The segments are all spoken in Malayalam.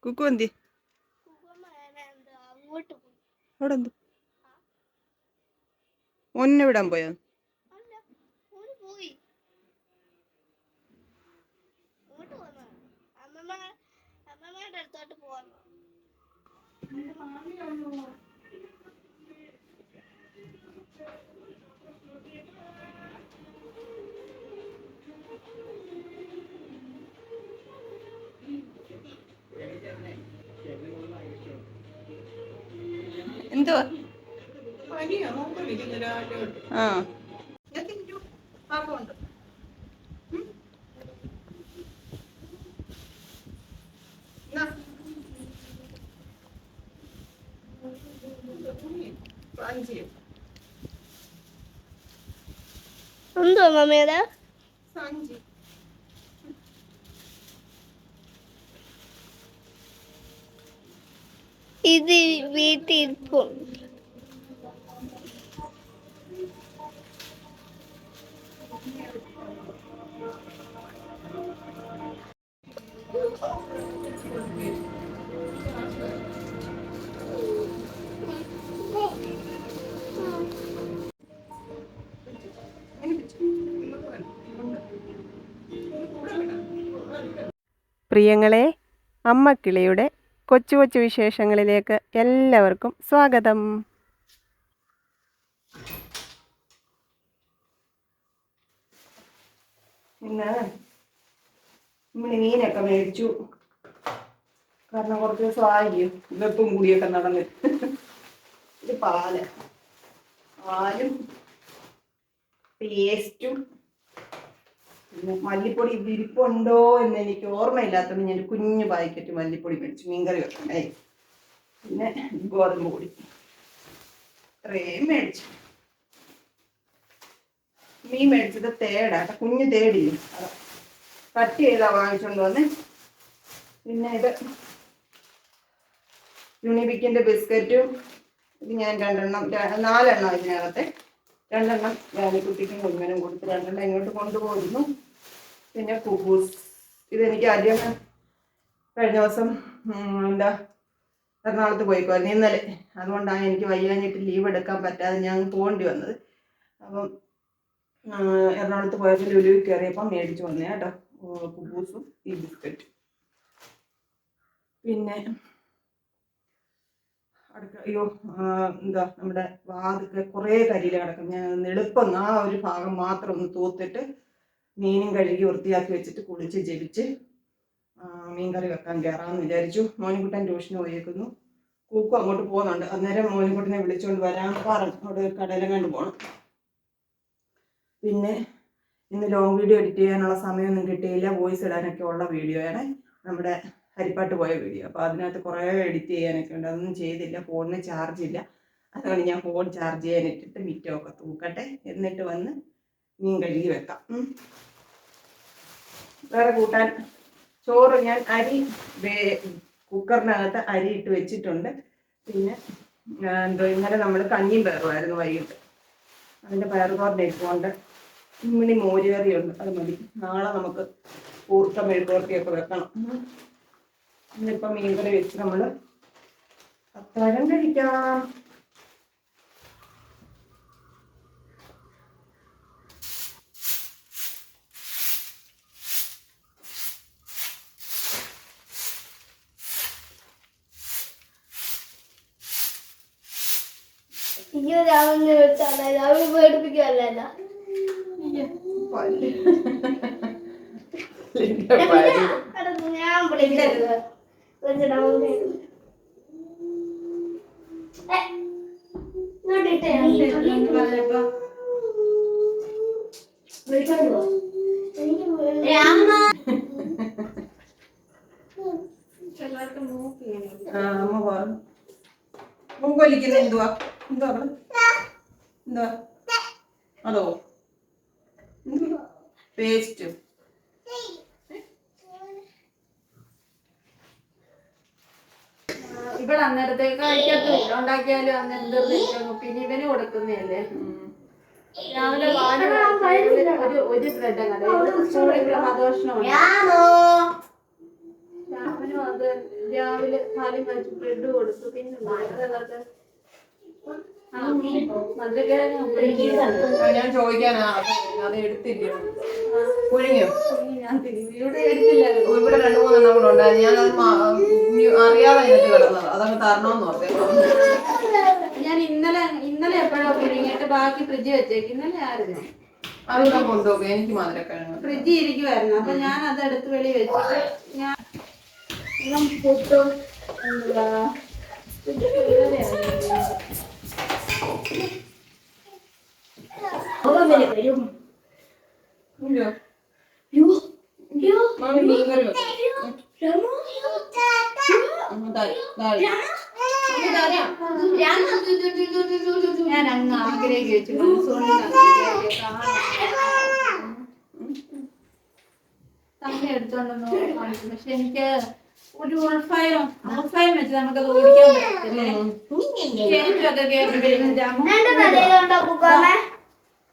കുക്കു എന്തി അവിടെ എന്ത് ഒന്നെ വിടാൻ പോയോ? എന്തുവാ? ആ എന്തോ മമ്മിയുടെ ഇത് വീട്ടിൽ പ്രിയങ്ങളെ, അമ്മക്കിളിയുടെ കൊച്ചു കൊച്ചു വിശേഷങ്ങളിലേക്ക് എല്ലാവർക്കും സ്വാഗതം. ഇന്ന് മീനൊക്കെ മേടിച്ചു. കാരണം കുറച്ച് ദിവസം ആയിരിക്കും വെപ്പും കൂടിയൊക്കെ നടന്ന്. ഇത് പാലും പേസ്റ്റും പിന്നെ മല്ലിപ്പൊടി വിരിപ്പുണ്ടോ എന്ന് എനിക്ക് ഓർമ്മയില്ലാത്തതുകൊണ്ട് ഞാൻ കുഞ്ഞു പാക്കറ്റ് മല്ലിപ്പൊടി മേടിച്ചു മീൻകറി വെക്കണ്ടേ. പിന്നെ ഗോതമ്പ് പൊടി ഇത്രയും മേടിച്ചു. മീൻ മേടിച്ചത് തേടാട്ടെ, കുഞ്ഞു തേടില്ലേ, അത് കട്ട് ചെയ്താ വാങ്ങിച്ചോണ്ട് വന്ന്. പിന്നെ ഇത് യൂണിബിക്കിന്റെ ബിസ്ക്കറ്റും ഇത് ഞാൻ 4 ഇതിനകത്തെ 2 വേലിക്കുട്ടിക്കും കുഞ്ഞനും കൊടുത്ത് 2 ഇങ്ങോട്ട് കൊണ്ടുപോയിരുന്നു. പിന്നെ കുബൂസ് ഇതെനിക്ക് ആദ്യം കഴിഞ്ഞ ദിവസം എറണാകുളത്ത് പോയിക്കോയിരുന്നു ഇന്നലെ. അതുകൊണ്ടാണ് എനിക്ക് വയ്യാഞ്ഞിട്ട് ലീവ് എടുക്കാൻ പറ്റാതെ ഞാൻ പോകേണ്ടി വന്നത്. അപ്പം എറണാകുളത്ത് പോയപ്പോൾ ലുലുവിൽ കയറിയപ്പം മേടിച്ചു വന്നേ കേട്ടോ, കുബൂസും ഈ ബിസ്ക്കറ്റും. പിന്നെ നമ്മുടെ വാതിൽ കുറേ കരിയില കിടക്കും. ഞാൻ എളുപ്പം ആ ഒരു ഭാഗം മാത്രം ഒന്ന് തൂത്തിട്ട് മീനും കഴുകി വൃത്തിയാക്കി വെച്ചിട്ട് കുളിച്ച് ജപിച്ച് മീൻ കറി വെക്കാൻ കയറാമെന്ന് വിചാരിച്ചു. മോനിക്കുട്ടൻ ട്യൂഷന് പോയേക്കുന്നു. കൂക്കും അങ്ങോട്ട് പോകുന്നുണ്ട്. അന്നേരം മോനിക്കുട്ടനെ വിളിച്ചുകൊണ്ട് വരാൻ പറഞ്ഞു. അവിടെ ഒരു കടയിലും കണ്ടു പോകണം. പിന്നെ ഇന്ന് ലോങ് വീഡിയോ എഡിറ്റ് ചെയ്യാനുള്ള സമയമൊന്നും കിട്ടിയില്ല. വോയിസ് ഇടാനൊക്കെ ഉള്ള വീഡിയോയാണ്, നമ്മുടെ ഹരിപ്പാട്ട് പോയ വീഡിയോ. അപ്പോൾ അതിനകത്ത് കുറേ എഡിറ്റ് ചെയ്യാനൊക്കെ ഉണ്ട്. അതൊന്നും ചെയ്തില്ല. ഫോണിന് ചാർജ് ഇല്ല. അതുകൊണ്ട് ഞാൻ ഫോൺ ചാർജ് ചെയ്യാനിട്ടിട്ട് മിറ്റമൊക്കെ തൂക്കട്ടെ, എന്നിട്ട് വന്ന് മീൻ കഴുകി വെക്കാം. വേറെ കൂട്ടാൻ ചോറ് ഞാൻ കുക്കറിനകത്ത് അരി ഇട്ട് വെച്ചിട്ടുണ്ട്. പിന്നെ ഇന്നലെ നമ്മൾ കഞ്ഞിയും പയറുമായിരുന്നു വൈകിട്ട്. അതിൻ്റെ പയറുകോറിൻ്റെ ഇട്ടുകൊണ്ട് ഇമ്മിണി മോരുകറിയുണ്ട്, അത് മതി. നാളെ നമുക്ക് കൂർക്ക മെഴുകുവരട്ടിയൊക്കെ വെക്കണം. ഇന്നിപ്പം മീൻകറി വെച്ച് നമ്മൾ അത്താഴം കഴിക്കാം. പേടിപ്പിക്കല്ല ഞാൻ വിളിക്കരുത്. മൂക്കൊലിക്കുന്ന എന്തുവാ എന്താ അതോ പേസ്റ്റ്? ഇവിടെ അന്നേരത്തേക്ക് കഴിക്കത്തില്ല, ഉണ്ടാക്കിയാലും അന്നേരം പിന്നെ ഇവന് കൊടുക്കുന്നതല്ലേ. രാവിലെ ഒരു ബ്രെഡ് സ്കൂളിൽ പ്രഭാതോഷണമുണ്ട്. രാമനും അത് രാവിലെ പാലും കഴിച്ച് ബ്രെഡ് കൊടുത്തു. പിന്നെ ഞാൻ ചോദിക്കാനാ അത് എടുത്തില്ലയോ പുഴുങ്ങിയോ? ഞാൻ ഇവിടെ എടുത്തില്ലായിരുന്നു. ഇവിടെ 2-3 എണ്ണം കൂടെ ഉണ്ടായിരുന്നു. ഞാൻ അറിയാതെ അതിനകത്ത് കിടന്നത് അതങ്ങ് തരണമെന്ന് ഓർത്തേക്കോ. ഞാൻ ഇന്നലെ എപ്പോഴാ പുഴുങ്ങിയിട്ട് ബാക്കി ഫ്രിഡ്ജ് വെച്ചേക്ക്. ഇന്നലെ ആയിരുന്നു അതൊക്കെ കൊണ്ടുപോകും. എനിക്ക് മധുരക്കിഴങ്ങ് ഫ്രിഡ്ജ് ഇരിക്കുവായിരുന്നു. അപ്പൊ ഞാൻ അത് എടുത്ത് വെളി വെച്ചിട്ട് ഞാൻ പുട്ടും എന്താ ഞാൻ അങ്ങ് ആഗ്രഹിച്ചു തന്നെ എടുത്തോണ്ടെന്ന് കാണിച്ചു. പക്ഷെ എനിക്ക് ഒരു ഉൾഫയം വെച്ച് നമുക്കത് ഓടിക്കാൻ പറ്റത്തില്ലേ. ചേച്ചിയൊക്കെ കേട്ടിട്ട്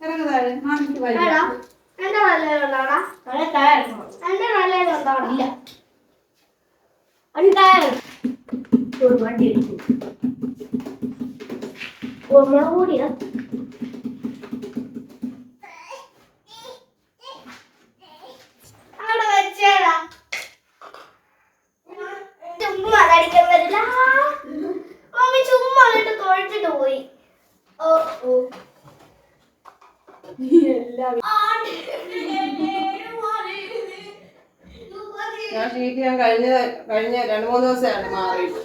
ഇറങ്ങുതാഴെ മാമിക്ക് വയ്യ. ചുമ്മാ അടിക്കാൻ പറ്റില്ല. മമ്മി ചുമ്മാ തൊഴിച്ചിട്ട് പോയി. ഓ ഓ ഞാൻ ഷീറ്റ് ഞാൻ കഴിഞ്ഞ 2-3 ദിവസമാണ് മാറിയിട്ട്.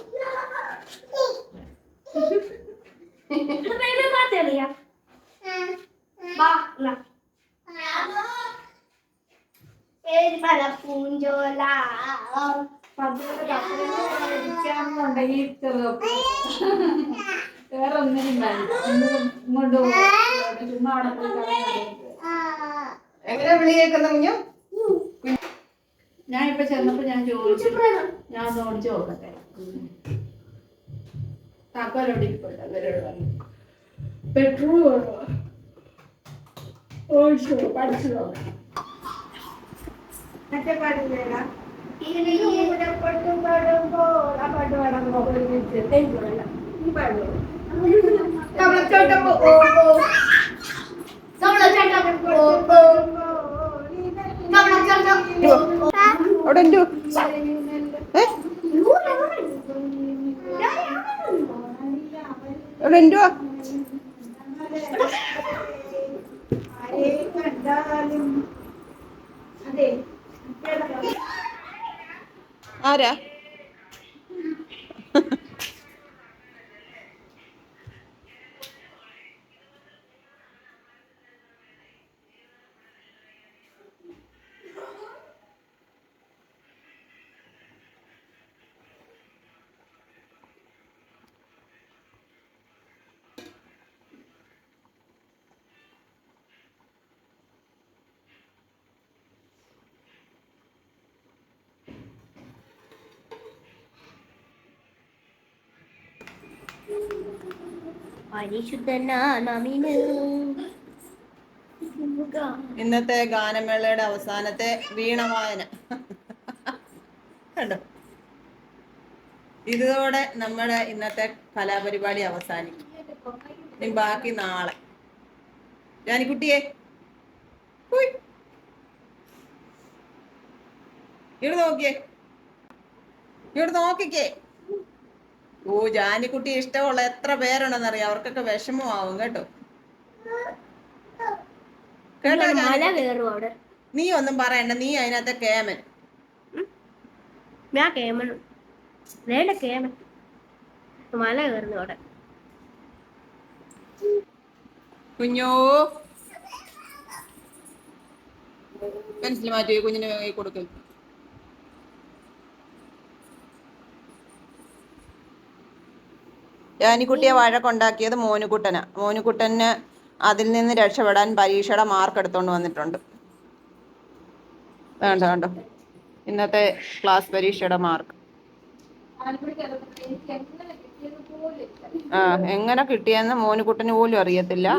പൂഞ്ചോല വേറെ ഒന്നിനും വേണ്ട. ഇങ്ങോട്ട് ചുമ്മാ അവിടെ പോയി എങ്ങനെ വിളി കേൾക്കുന്ന കുഞ്ഞു? ഞാൻ ഇപ്പൊ ചെന്നപ്പോ ഞാൻ ചോദിച്ചു, ഞാൻ ഒന്ന് ഓടിച്ചു നോക്കട്ടെ. താക്കോലോട് ഇരിപ്പുണ്ട്. അവരോട് പറഞ്ഞു പെട്രോൾ ഓടിച്ചു പഠിച്ചു നോക്കണം. മറ്റേ പാടില്ല പാട്ട് പാടാൻ ഈ പാടുള്ളൂ. അവിടെ എന്തു അവിടെ എന്തുവാ? ആരാ? ഇന്നത്തെ ഗാനമേളയുടെ അവസാനത്തെ വീണവായന കണ്ടോ? ഇതോടെ നമ്മുടെ ഇന്നത്തെ കലാപരിപാടി അവസാനിക്കും. ഇനി ബാക്കി നാളെ. ജാനിക്കുട്ടിയെ ഇവിടെ നോക്കിയേ, ഇവിടെ നോക്കിക്കേ. ഓ ജാനിക്കുട്ടി ഇഷ്ടമുള്ള എത്ര പേരുണ്ടെന്നറിയാം. അവർക്കൊക്കെ വിഷമമാവും കേട്ടോ. കേട്ടോ? നീ ഒന്നും പറയണ്ട. നീ അതിനകത്തെ കേമൻ. മല കയറുന്നു അവിടെ. കുഞ്ഞോ പെൻസിൽ മാറ്റി കുഞ്ഞിന് കൊടുക്കും. ജാനിക്കുട്ടിയെ വഴക്കുണ്ടാക്കിയത് മോനുകുട്ടനാ. മോനുകുട്ടന് അതിൽ നിന്ന് രക്ഷപ്പെടാൻ പരീക്ഷയുടെ മാർക്ക് എടുത്തോണ്ട് വന്നിട്ടുണ്ട്. വേണ്ട കണ്ടോ ഇന്നത്തെ ക്ലാസ് പരീക്ഷയുടെ മാർക്ക്. എങ്ങനെ കിട്ടിയെന്ന് മോനുകുട്ടന് പോലും അറിയത്തില്ല.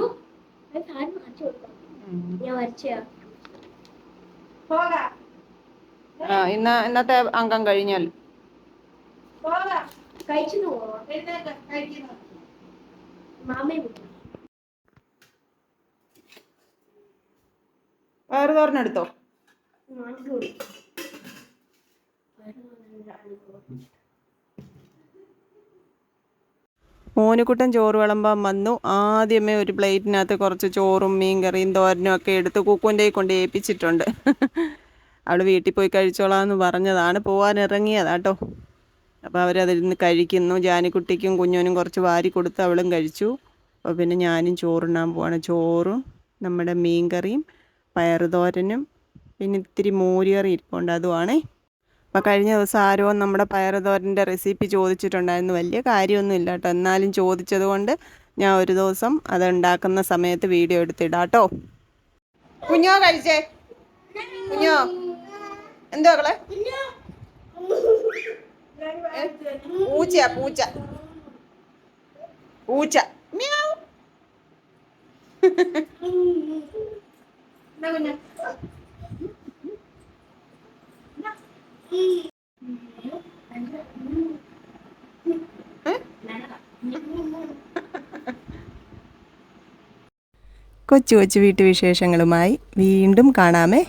വരച്ചു കൊടുക്കാം. ഞാൻ വരച്ചാ പോകാം ഇന്നത്തെ അംഗം കഴിഞ്ഞാൽ പോകാം കഴിച്ചു പോവാ എഴുന്നേറ്റ് കഴിക്കുന്നു. മാമയും പയറ് തോരനെടുത്തോ? മോനുകുട്ടൻ ചോറ് വിളമ്പാൻ വന്നു. ആദ്യമേ ഒരു പ്ലേറ്റിനകത്ത് കുറച്ച് ചോറും മീൻ കറിയും തോരനും ഒക്കെ എടുത്ത് കുക്കുൻ്റെ കൊണ്ട് ഏൽപ്പിച്ചിട്ടുണ്ട്. അവൾ വീട്ടിൽ പോയി കഴിച്ചോളാമെന്ന് പറഞ്ഞതാണ്, പോകാൻ ഇറങ്ങിയതാട്ടോ. അപ്പോൾ അവരതിരുന്ന് കഴിക്കുന്നു. ജാനിക്കുട്ടിക്കും കുഞ്ഞോനും കുറച്ച് വാരി കൊടുത്ത് അവളും കഴിച്ചു. അപ്പോൾ പിന്നെ ഞാനും ചോറുണ്ണാൻ പോവാണ്. ചോറും നമ്മുടെ മീൻ കറിയും പയറ് തോരനും പിന്നെ ഇത്തിരി മോരുകറി ഇരിപ്പുണ്ട്, അതുമാണേ. അപ്പോൾ കഴിഞ്ഞ ദിവസം ആരോ നമ്മുടെ പയറ് തോരൻ്റെ റെസിപ്പി ചോദിച്ചിട്ടുണ്ടായിരുന്നു. വലിയ കാര്യമൊന്നും ഇല്ല കേട്ടോ, എന്നാലും ചോദിച്ചത് കൊണ്ട് ഞാൻ ഒരു ദിവസം അത് ഉണ്ടാക്കുന്ന സമയത്ത് വീഡിയോ എടുത്തിടാം കേട്ടോ. കുഞ്ഞോ കഴിച്ചേ? കുഞ്ഞോ എന്തോ മക്കളെ? പൂച്ചയാ പൂച്ച പൂച്ച. മ്യാവ്. എന്നാ കുഞ്ഞ് കൊച്ചു കൊച്ചു വീട്ടുവിശേഷങ്ങളുമായി വീണ്ടും കാണാമേ.